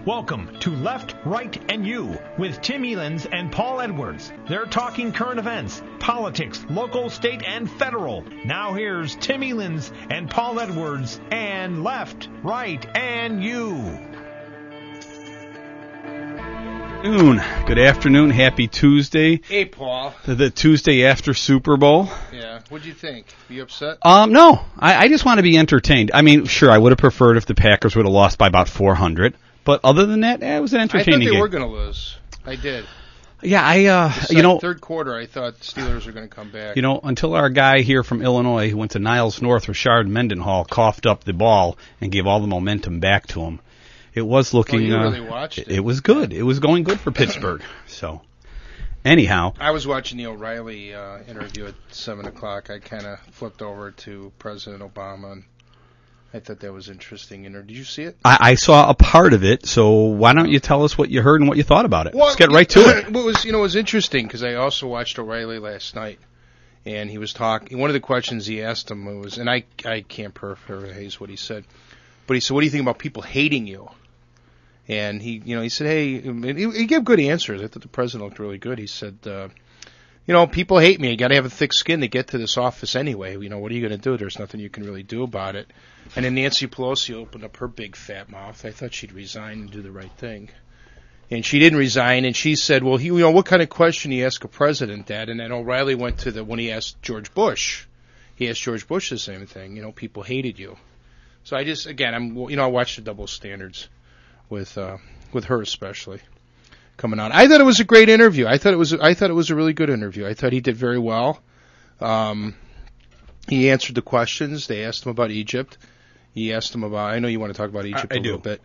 Welcome to Left, Right, and You with Tim Elenz and Paul Edwards. They're talking current events, politics, local, state, and federal. Now here's Tim Elenz and Paul Edwards and Left, Right, and You. Good afternoon. Happy Tuesday. Hey, Paul. The Tuesday after Super Bowl. Yeah. What'd you think? Were you upset? No. I just want to be entertained. I mean, sure, I would have preferred if the Packers would have lost by about 400. But other than that, it was an entertaining game. I thought they were going to lose. I did. Yeah, third quarter, I thought the Steelers were going to come back. Until our guy here from Illinois who went to Niles North, Rashard Mendenhall, coughed up the ball and gave all the momentum back to him. It was looking. You really watched it. It was good. It was going good for Pittsburgh. So, anyhow, I was watching the O'Reilly interview at 7:00. I kind of flipped over to President Obama, and I thought that was interesting. Did you see it? I saw a part of it. So why don't you tell us what you heard and what you thought about it? Well, let's get right to it. It was interesting because I also watched O'Reilly last night, and he was talking. One of the questions he asked him was, and I can't paraphrase what he said, but he said, "What do you think about people hating you?" And he said, "Hey," he gave good answers. I thought the president looked really good. He said, people hate me. You got to have a thick skin to get to this office anyway. What are you going to do? There's nothing you can really do about it. And then Nancy Pelosi opened up her big fat mouth. I thought she'd resign and do the right thing. And she didn't resign, and she said, well, what kind of question do you ask a president that? And then O'Reilly went to when he asked George Bush. He asked George Bush the same thing. People hated you. So I just, again, I watched the double standards with her especially coming on. I thought it was a great interview. I thought it was a really good interview. I thought he did very well. He answered the questions. They asked him about Egypt. He asked him about, I know you want to talk about Egypt a little bit.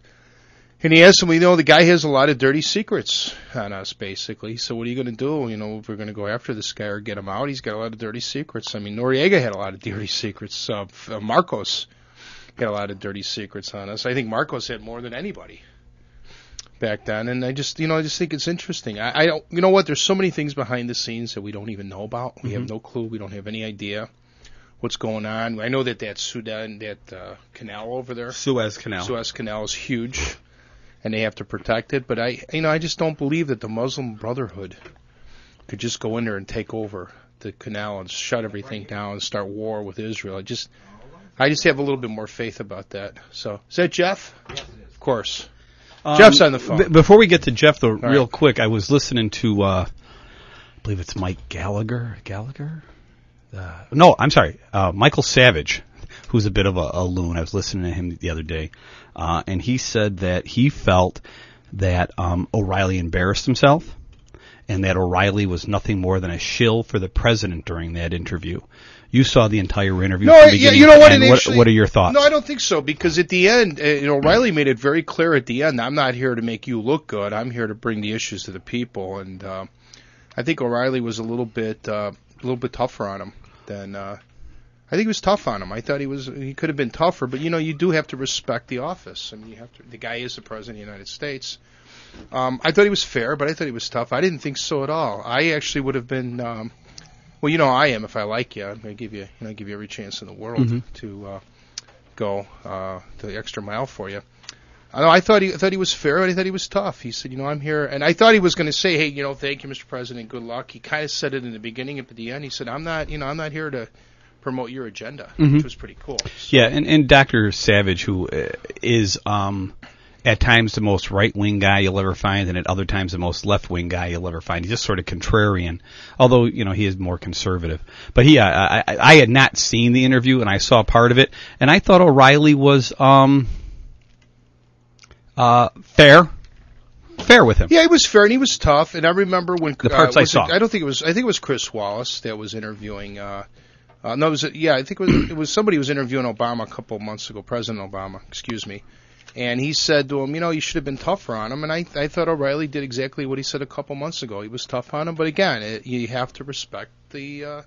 And he asked him, the guy has a lot of dirty secrets on us, basically. So what are you going to do? If we're going to go after this guy or get him out, he's got a lot of dirty secrets. I mean, Noriega had a lot of dirty secrets. Marcos had a lot of dirty secrets on us. I think Marcos had more than anybody back then. And I just think it's interesting. I don't, what? There's so many things behind the scenes that we don't even know about. We have no clue. We don't have any idea what's going on. I know that canal over there, Suez Canal is huge, and they have to protect it. But I just don't believe that the Muslim Brotherhood could just go in there and take over the canal and shut everything down and start war with Israel. I just have a little bit more faith about that. So, is that Jeff? Yes, it is. Of course. Jeff's on the phone. Before we get to Jeff, though, real quick, I was listening to, I believe it's Mike Gallagher. No, I'm sorry, Michael Savage, who's a bit of a loon. I was listening to him the other day, and he said that he felt that O'Reilly embarrassed himself, and that O'Reilly was nothing more than a shill for the president during that interview. You saw the entire interview from the beginning. What are your thoughts? No, I don't think so, because at the end, O'Reilly made it very clear at the end, I'm not here to make you look good. I'm here to bring the issues to the people. And I think O'Reilly was a little bit tougher on him than I think he was tough on him. I thought he could have been tougher, but you do have to respect the office. I mean, the guy is the president of the United States. I thought he was fair, but I thought he was tough. I didn't think so at all. I actually would have been I am. If I like you, I'm going to give you every chance in the world to go the extra mile for you. I thought he was fair, but I thought he was tough. He said, I'm here, and I thought he was going to say, hey, thank you, Mr. President, good luck. He kind of said it in the beginning, but at the end, he said, I'm not here to promote your agenda, which was pretty cool. So. Yeah, and Dr. Savage, who is at times the most right-wing guy you'll ever find, and at other times the most left-wing guy you'll ever find. He's just sort of contrarian, although, he is more conservative. But I had not seen the interview, and I saw part of it, and I thought O'Reilly was fair with him. Yeah, he was fair, and he was tough, and I remember when... The parts I saw. I think it was Chris Wallace that was interviewing... I think it was somebody who was interviewing Obama a couple of months ago, President Obama, excuse me. And he said to him, you should have been tougher on him. And I thought O'Reilly did exactly what he said a couple months ago. He was tough on him. But again, you have to respect the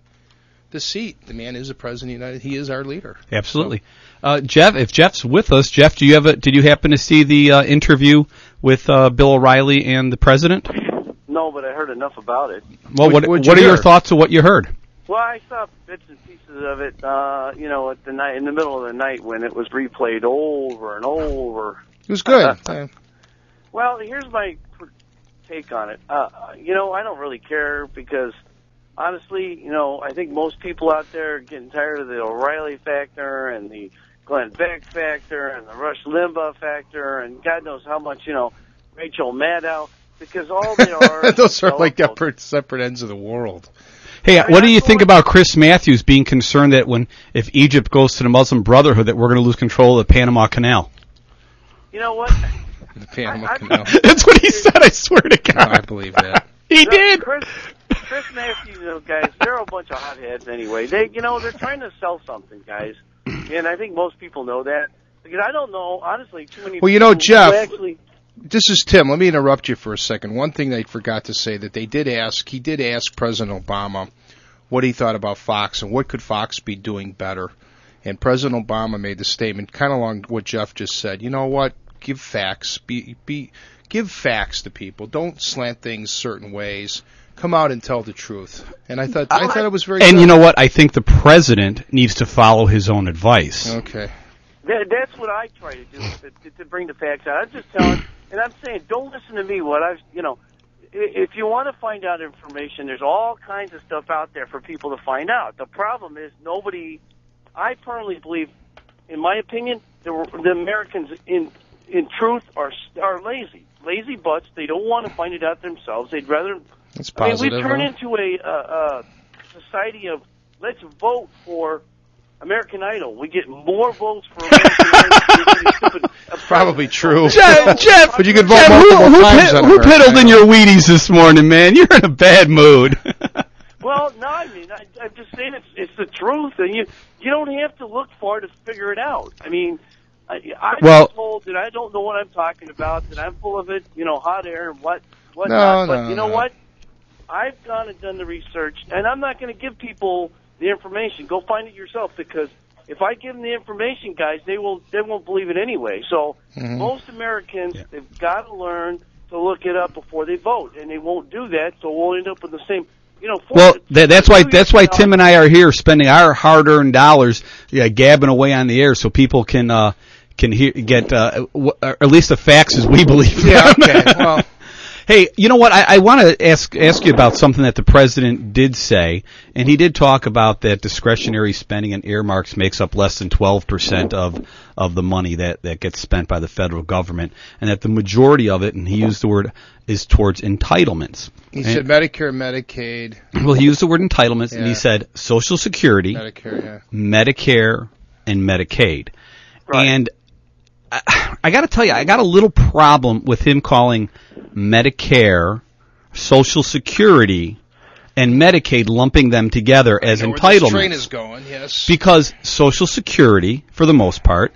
seat. The man is the president of the United States. He is our leader. Absolutely. So. Jeff, if Jeff's with us, Jeff, did you happen to see the interview with Bill O'Reilly and the president? No, but I heard enough about it. Well, what are your thoughts of what you heard? Well, I saw bits and pieces of it, at the night, in the middle of the night when it was replayed over and over. It was good. Well, here's my take on it. You know, I don't really care because, honestly, you know, I think most people out there are getting tired of the O'Reilly factor and the Glenn Beck factor and the Rush Limbaugh factor and God knows how much, you know, Rachel Maddow, because all they are... Those are like separate ends of the world. Hey, what do you think about Chris Matthews being concerned that if Egypt goes to the Muslim Brotherhood that we're going to lose control of the Panama Canal? You know what? The Panama Canal. That's what he said, I swear to God. No, I believe that. He did. Chris Matthews, you know, guys, they're a bunch of hotheads anyway. They're trying to sell something, guys. And I think most people know that. Because I don't know, honestly, too many people... Well, you know, Jeff, this is Tim. Let me interrupt you for a second. One thing they forgot to say that he did ask President Obama what he thought about Fox and what could Fox be doing better. And President Obama made the statement kind of along what Jeff just said. You know what? Give facts. Give facts to people. Don't slant things certain ways. Come out and tell the truth. And I thought it was very. And good. You know what? I think the president needs to follow his own advice. Okay. That's what I try to do to bring the facts out. I'm just telling, and I'm saying, don't listen to me. If you want to find out information, there's all kinds of stuff out there for people to find out. The problem is I firmly believe, in my opinion, the Americans in truth are lazy butts. They don't want to find it out themselves. They'd rather. That's positive. We've turned into a society of let's vote for American Idol. We get more votes for American Idol. Probably true. Jeff, but you could vote multiple times on who piddled in your Wheaties this morning, man? You're in a bad mood. Well, no, I mean, I'm just saying it's the truth, and you don't have to look far to figure it out. I mean, I'm told that I don't know what I'm talking about, that I'm full of it, hot air and whatnot. But you know what? I've gone and done the research, and I'm not going to give people the information. Go find it yourself, because if I give them the information, guys, they won't believe it anyway. So most Americans, they've got to learn to look it up before they vote, and they won't do that. So we'll end up with the same. Well, that's why Tim and I are here spending our hard-earned dollars, gabbing away on the air, so people can get at least the facts as we believe. Yeah. Okay. Well. Hey, you know what? I want to ask you about something that the president did say, and he did talk about that discretionary spending and earmarks makes up less than 12% of the money that gets spent by the federal government, and that the majority of it, and he used the word, is towards entitlements. He said Medicare, Medicaid. Well, he used the word entitlements, and he said Social Security, Medicare, and Medicaid. Right. And I got to tell you, I got a little problem with him calling Medicare, Social Security, and Medicaid, lumping them together as entitlements. Where this train is going, yes. Because Social Security, for the most part,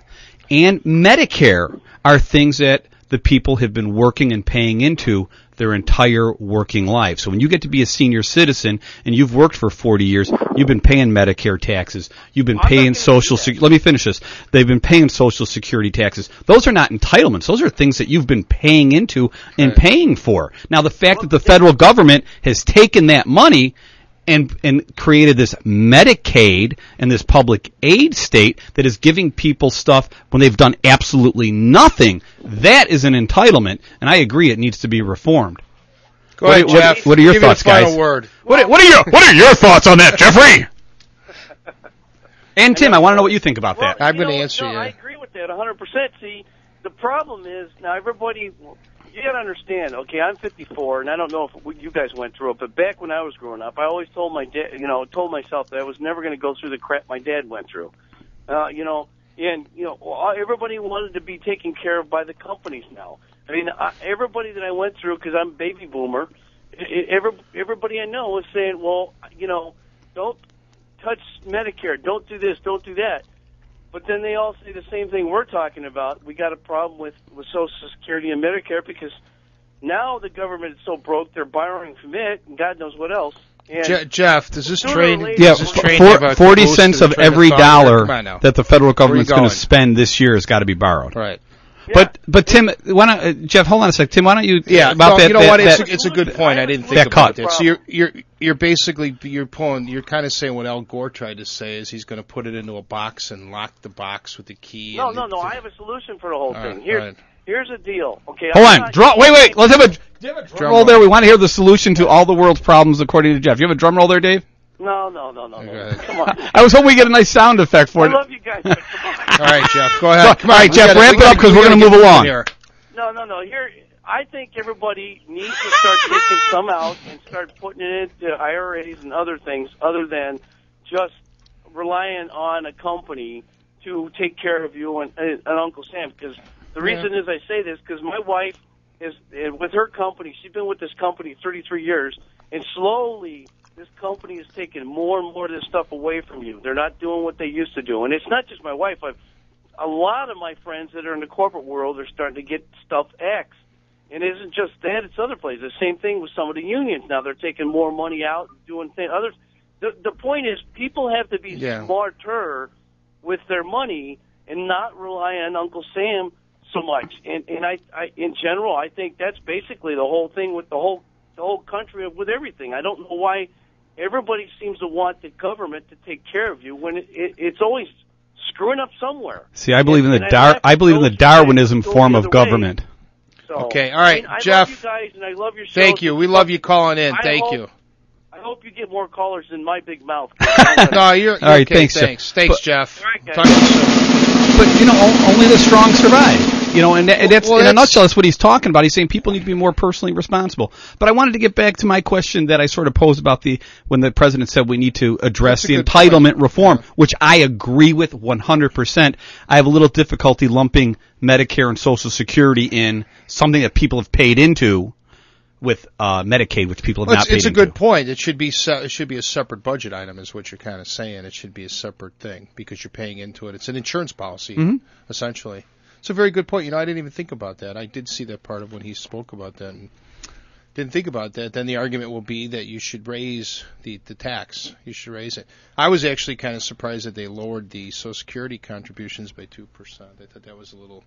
and Medicare are things that the people have been working and paying into their entire working life. So when you get to be a senior citizen and you've worked for 40 years, you've been paying Medicare taxes, you've been paying Social Security. Let me finish this. They've been paying Social Security taxes. Those are not entitlements. Those are things that you've been paying into and paying for. Now, the fact that the federal government has taken that money and created this Medicaid and this public aid state that is giving people stuff when they've done absolutely nothing, that is an entitlement, and I agree it needs to be reformed. Go ahead, Jeff. What are your thoughts, guys? Final word. What are your thoughts on that, Jeffrey? And Tim, I want to know what you think about that. I'm going to answer you. I agree with that 100%. See, the problem is now everybody. You got to understand, okay, I'm 54, and I don't know if you guys went through it, but back when I was growing up, I always told told myself that I was never going to go through the crap my dad went through. Everybody wanted to be taken care of by the companies now. I mean, everybody that I went through, because I'm a baby boomer, everybody I know is saying, well, don't touch Medicare, don't do this, don't do that. But then they all say the same thing we're talking about. We got a problem with Social Security and Medicare because now the government is so broke they're borrowing from it and God knows what else. And Jeff, does this train? Yeah, 40 cents of every dollar that the federal government's going to spend this year has got to be borrowed. Right. Yeah. But Tim, Jeff, hold on a sec. Tim, why don't you? About that? You know what? It's a good point. I didn't think about that. So you're basically you're kind of saying what Al Gore tried to say is he's going to put it into a box and lock the box with the key. No. I have a solution for the whole thing. Here, Here's the deal. Okay. Hold on. Wait. Let's have a drum roll there. We want to hear the solution to all the world's problems, according to Jeff. You have a drum roll there, Dave? No. Come on. I was hoping we get a nice sound effect for it. I love you guys. But come on. All right, Jeff. Go ahead. All right, Jeff. Ramp it up because we're going to move along. No. Here, I think everybody needs to start taking some out and start putting it into IRAs and other things other than just relying on a company to take care of you and Uncle Sam. Because the reason is I say this because my wife is with her company. She's been with this company 33 years, and slowly this company is taking more and more of this stuff away from you. They're not doing what they used to do. And it's not just my wife. A lot of my friends that are in the corporate world are starting to get stuff axed. And it isn't just that, it's other places. The same thing with some of the unions. Now they're taking more money out and doing things. Others. The point is people have to be smarter with their money and not rely on Uncle Sam so much. And I in general, I think that's basically the whole thing with the whole country, with everything. I don't know why everybody seems to want the government to take care of you when it's always screwing up somewhere. See, I believe in the Darwinism form of government. So, okay, all right, I love Jeff. you guys, and I love your show. Thank you. We love you calling in. Thank you. I hope you get more callers than my big mouth. No, you're all right. okay. Thanks, Jeff. All right, guys. Talk to you soon. But only the strong survive. And that's in a nutshell. That's what he's talking about. He's saying people need to be more personally responsible. But I wanted to get back to my question that I sort of posed about when the president said we need to address the entitlement reform, which I agree with 100%. I have a little difficulty lumping Medicare and Social Security in something that people have paid into with Medicaid, which people have not paid into. It's a good point. It should be a separate budget item, is what you're kind of saying. It should be a separate thing because you're paying into it. It's an insurance policy, essentially. It's a very good point. I didn't even think about that. I did see that part of when he spoke about that and didn't think about that. Then the argument will be that you should raise the tax. You should raise it. I was actually kind of surprised that they lowered the Social Security contributions by 2%. I thought that was a little...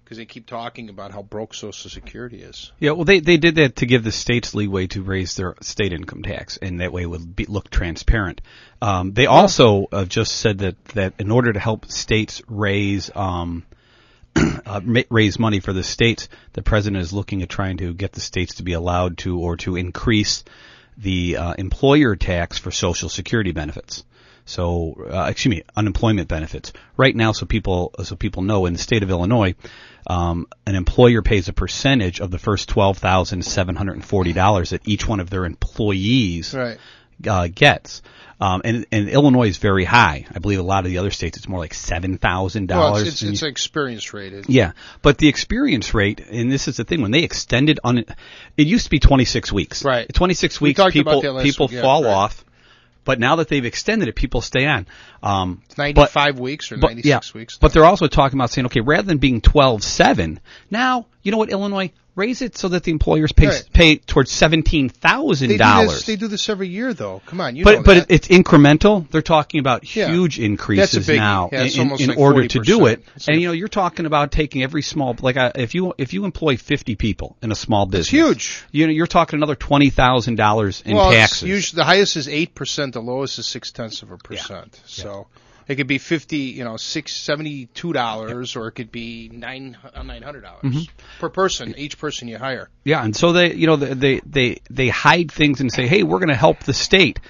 because they keep talking about how broke Social Security is. Yeah, well, they did that to give the states leeway to raise their state income tax, and that way it would look transparent. They also just said that in order to help states raise money for the states, the president is looking at trying to get the states to be allowed to or to increase the employer tax for Social Security benefits. So, unemployment benefits. Right now, so people know, in the state of Illinois, an employer pays a percentage of the first $12,740 that each one of their employees gets. And Illinois is very high. I believe a lot of the other states, it's more like $7,000. Well, it's experience rated. Yeah, but the experience rate, and this is the thing, when they extended it used to be 26 weeks. Right. 26 weeks, people fall off. But now that they've extended it, people stay on. It's 95 weeks or 96 weeks. But they're also talking about saying, okay, rather than being 12.7, now, you know what, Illinois, raise it so that the employers pay towards $17,000. They do this every year, though. Come on, but it's incremental. They're talking about huge increases now in order to do it. And you're talking about taking every small, if you employ 50 people in a small business, it's huge. You're talking another $20,000 in taxes. Usually, the highest is 8%. The lowest is 0.6%. Yeah. So. It could be $72, or it could be $900 per person. Each person you hire. Yeah, and so they hide things and say, hey, we're going to help the state.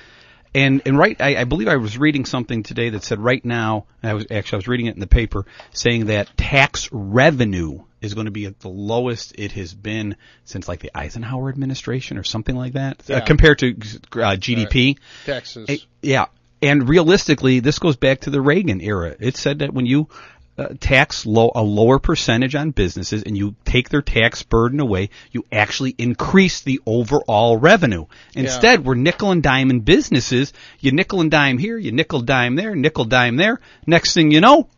And I believe I was reading something today that said right now, I was reading it in the paper, saying that tax revenue is going to be at the lowest it has been since like the Eisenhower administration or something like that, compared to GDP. Right. Taxes. And realistically, this goes back to the Reagan era. It said that when you tax a lower percentage on businesses and you take their tax burden away, you actually increase the overall revenue. Instead, we're nickel and diming businesses. You nickel and dime here, you nickel dime there, nickel dime there. Next thing you know,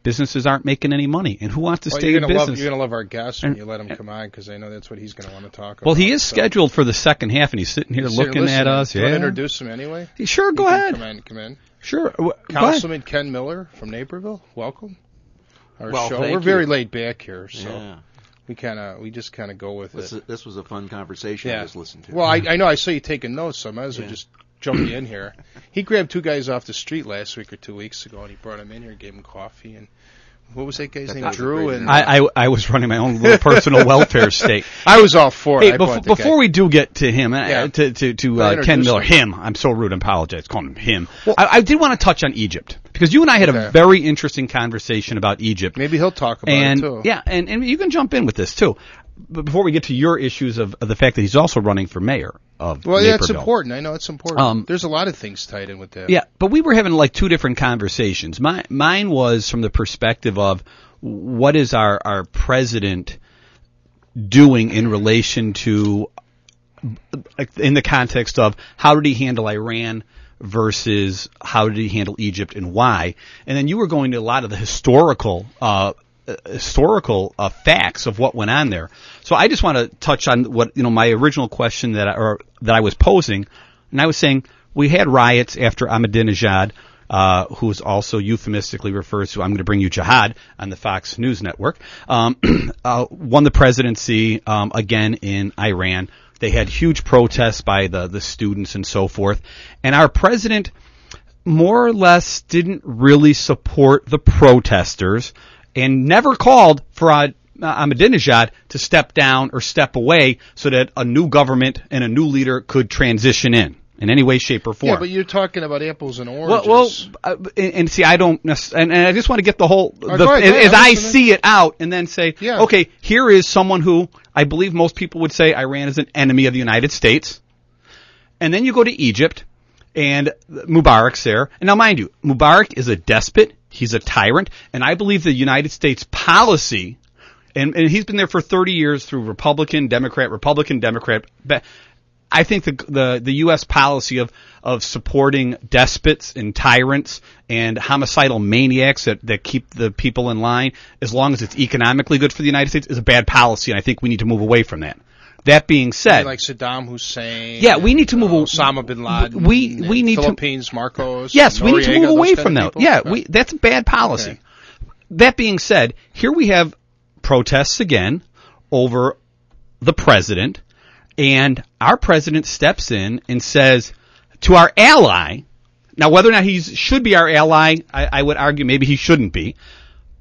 businesses aren't making any money. And who wants to stay in business? You're going to love our guest when you let him come on, because I know that's what he's going to want to talk about. Well, he is scheduled for the second half, and he's sitting here looking at us. You want to introduce him anyway? Sure, go ahead. Come in. Sure. Councilman Kenn Miller from Naperville, welcome. Our show. We're very laid back here, so we just kind of go with it. This was a fun conversation to just listen to. Well, I know I saw you taking notes, so I might as well just jump you in here. He grabbed two guys off the street last week or 2 weeks ago, and he brought them in here, gave them coffee, and What was that guy's name? Drew? And I was running my own little personal welfare state. I was all for it. Hey, before we do get to him, to Ken Miller, I'm so rude. I apologize. Calling him. Well, I did want to touch on Egypt because you and I had a very interesting conversation about Egypt. Maybe he'll talk about it too. Yeah, and you can jump in with this too. But before we get to your issues of the fact that he's also running for mayor of Naperville. Yeah, it's important. I know it's important. There's a lot of things tied in with that. Yeah, but we were having like two different conversations. Mine was from the perspective of what is our president doing in relation to, in the context of how did he handle Iran versus how did he handle Egypt and why. And then you were going to a lot of the historical facts of what went on there. So I just want to touch on what, my original question that I was posing, and I was saying we had riots after Ahmadinejad, who is also euphemistically refers to, I'm going to bring you jihad on the Fox News Network, won the presidency again in Iran. They had huge protests by the students and so forth, and our president more or less didn't really support the protesters and never called for Ahmadinejad to step down or step away so that a new government and a new leader could transition in any way, shape, or form. Yeah, but you're talking about apples and oranges. And see, I don't, and I just want to get the whole, as I see it out, and then say, okay, here is someone who I believe most people would say Iran is an enemy of the United States. And then you go to Egypt, and Mubarak's there. And now, mind you, Mubarak is a despot. He's a tyrant, and I believe the United States policy, and he's been there for 30 years through Republican, Democrat. I think the U.S. policy of supporting despots and tyrants and homicidal maniacs that keep the people in line, as long as it's economically good for the United States, is a bad policy, and I think we need to move away from that. That being said, like Saddam Hussein, we need to move Osama bin Laden, we need Philippines, Marcos, yes, we need to move away from that. Yeah, that's bad policy. Okay. That being said, here we have protests again over the president, and our president steps in and says to our ally, now whether or not he should be our ally, I would argue maybe he shouldn't be,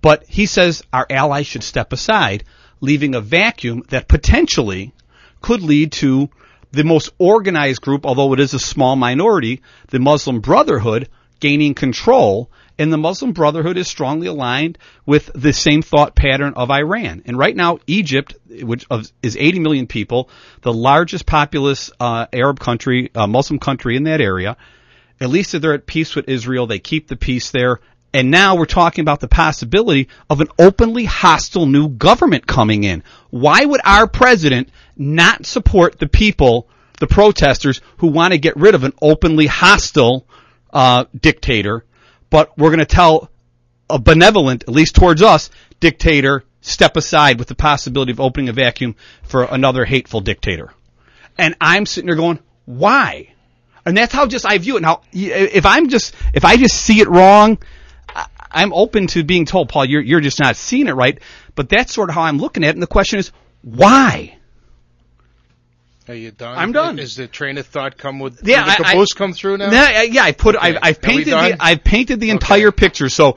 but he says our ally should step aside, leaving a vacuum that potentially could lead to the most organized group, although it is a small minority, the Muslim Brotherhood, gaining control. And the Muslim Brotherhood is strongly aligned with the same thought pattern of Iran. And right now, Egypt, which is 80 million people, the largest populous Arab country, Muslim country in that area, at least if they're at peace with Israel, they keep the peace there. And now we're talking about the possibility of an openly hostile new government coming in. Why would our president not support the people, the protesters, who want to get rid of an openly hostile dictator, but we're going to tell a benevolent, at least towards us, dictator, step aside with the possibility of opening a vacuum for another hateful dictator? And I'm sitting there going, why? And that's how just I view it. Now, if I just see it wrong, I'm open to being told, Paul, you're just not seeing it right. But that's sort of how I'm looking at it. And the question is, why? Are you done? I'm done. Is the train of thought come with the caboose come through now? I've painted the entire picture. So,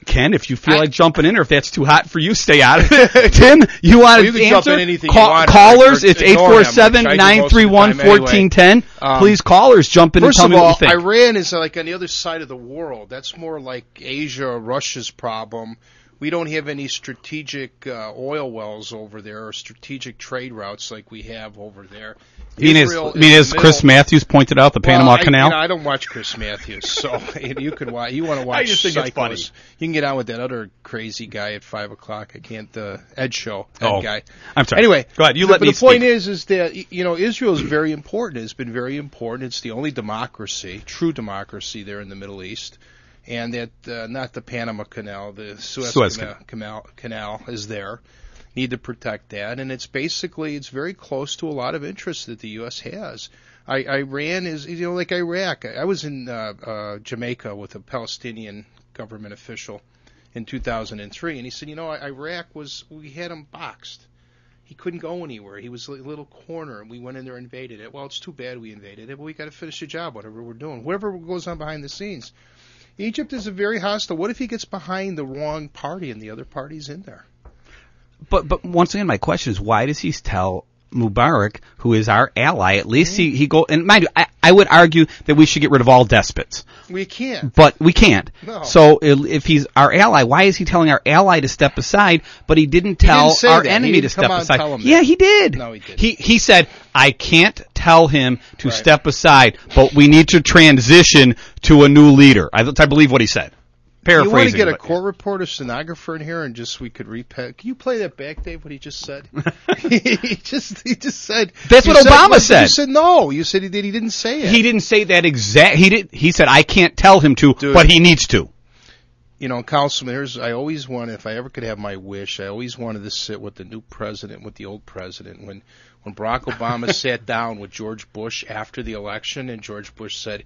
Ken, if you feel like jumping in, or if that's too hot for you, stay out of it. Tim, you want to answer? Jump in anything you want. Callers, it's 847-931-1410. Please, callers, jump in and tell me what you think. First of all, Iran is like on the other side of the world. That's more like Asia or Russia's problem. We don't have any strategic oil wells over there or strategic trade routes like we have over there. As Chris Matthews pointed out, the Panama Canal? I don't watch Chris Matthews, so you could watch. You want to watch? I just think Psychos. It's funny. You can get on with that other crazy guy at 5 o'clock. I can't. Ed Show. Ed guy. I'm sorry. Anyway, go ahead. Let me speak. The point is that Israel is very important. It's been very important. It's the only democracy, true democracy, there in the Middle East. And that not the Panama Canal, the Suez Canal is there. Need to protect that, and it's very close to a lot of interests that the U.S. has. Iran is, like Iraq. I was in Jamaica with a Palestinian government official in 2003, and he said, Iraq we had him boxed. He couldn't go anywhere. He was a little corner, and we went in there and invaded it. Well, it's too bad we invaded it, but we got to finish the job, whatever we're doing, whatever goes on behind the scenes. Egypt is a very hostile. What if he gets behind the wrong party and the other party's in there? But once again, my question is, why does he tell Mubarak, who is our ally, at least he go, and mind you, I would argue that we should get rid of all despots. We can't. But we can't. No. So if he's our ally, why is he telling our ally to step aside, but he didn't tell our enemy to step aside? Yeah, he did. No, he didn't. He said, I can't tell him to step aside, but we need to transition to a new leader. I believe what he said. Paraphrasing. You want to get a court reporter, stenographer in here, and just we could repeat. Can you play that back, Dave? What he just said? he just said. That's what Obama said. You said no. You said he did. He didn't say it. He didn't say that exact. He said I can't tell him to, but he needs to. You know, Councilman, I always wanted, if I ever could have my wish, I always wanted to sit with the new president, with the old president. When Barack Obama sat down with George Bush after the election, and George Bush said,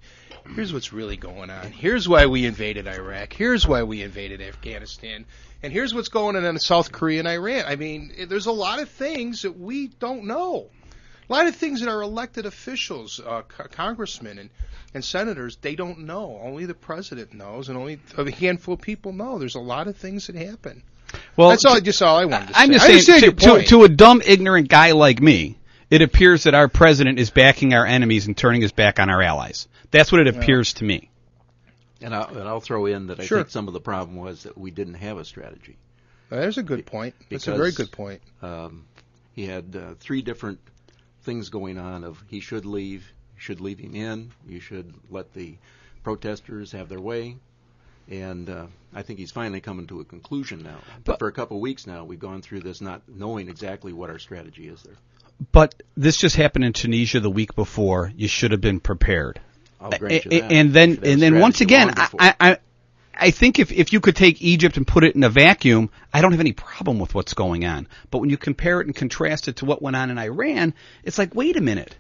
here's what's really going on. Here's why we invaded Iraq. Here's why we invaded Afghanistan. And here's what's going on in South Korea and Iran. I mean, there's a lot of things that we don't know. A lot of things that our elected officials, congressmen and senators, they don't know. Only the president knows, and only a handful of people know. There's a lot of things that happen. Well, that's all I wanted to say. I'm just saying, to a dumb, ignorant guy like me, it appears that our president is backing our enemies and turning his back on our allies. That's what it appears to me. And I'll throw in that I think some of the problem was that we didn't have a strategy. There's a good point. That's a very good point. He had three different things going on of he should leave, you should leave him in, you should let the protesters have their way. And I think he's finally coming to a conclusion now. But for a couple of weeks now, we've gone through this not knowing exactly what our strategy is there. But this just happened in Tunisia the week before. You should have been prepared. I'll grant you that. And then once again, I think if you could take Egypt and put it in a vacuum, I don't have any problem with what's going on. But when you compare it and contrast it to what went on in Iran, it's like, wait a minute.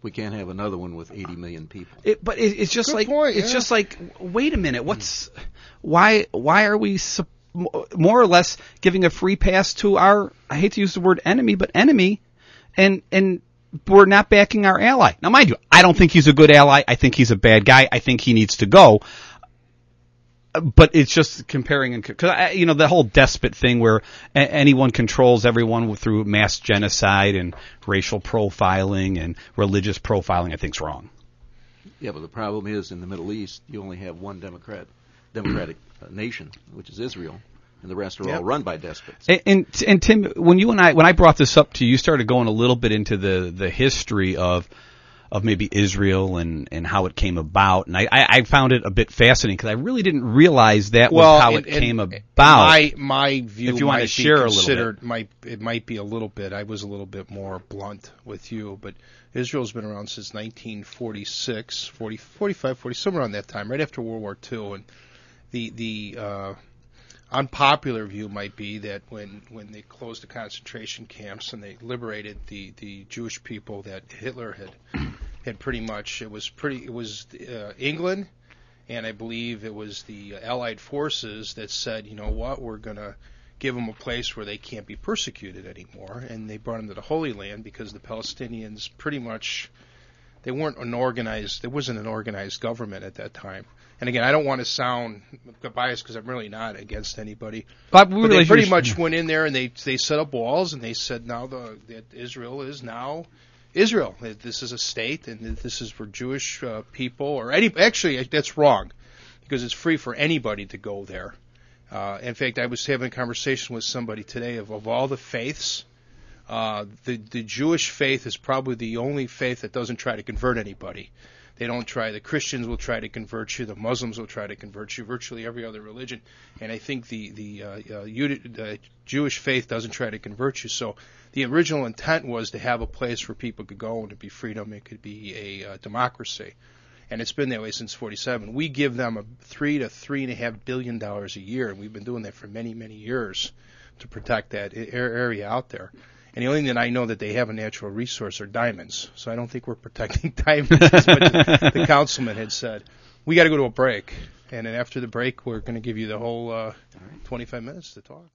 We can't have another one with 80 million people. It's just Good like point, it's just like, wait a minute. Why are we more or less giving a free pass to our, I hate to use the word enemy, but enemy, and we're not backing our ally. Now, mind you, I don't think he's a good ally. I think he's a bad guy. I think he needs to go. But it's just comparing, because the whole despot thing where anyone controls everyone through mass genocide and racial profiling and religious profiling, I think's wrong. Yeah, but the problem is in the Middle East, you only have one democratic nation, which is Israel, and the rest are all run by despots. And Tim, when I brought this up to you, you started going a little bit into the history of maybe Israel and how it came about, and I found it a bit fascinating because I really didn't realize that was how it came about. My view, if you want to share a little bit, it might be a little bit. I was a little bit more blunt with you, but Israel's been around since 1946, 45, 40, somewhere around that time, right after World War II, and the unpopular view might be that when they closed the concentration camps and they liberated the Jewish people, that Hitler had pretty much, it was England, and I believe it was the Allied forces that said, you know what, we're going to give them a place where they can't be persecuted anymore, and they brought them to the Holy Land because the Palestinians pretty much, there wasn't an organized government at that time. And again, I don't want to sound biased because I'm really not against anybody. But they pretty much went in there and they set up walls and they said now that Israel is now Israel. This is a state and this is for Jewish people or actually that's wrong because it's free for anybody to go there. In fact, I was having a conversation with somebody today of all the faiths. The Jewish faith is probably the only faith that doesn't try to convert anybody. They don't try. The Christians will try to convert you. The Muslims will try to convert you. Virtually every other religion, and I think the Jewish faith doesn't try to convert you. So the original intent was to have a place where people could go and to be freedom. It could be a democracy, and it's been that way since '47. We give them $3 to $3.5 billion a year, and we've been doing that for many, many years to protect that area out there. And the only thing that I know that they have a natural resource are diamonds. So I don't think we're protecting diamonds as much as the councilman had said. We got to go to a break. And then after the break, we're going to give you the whole 25 minutes to talk.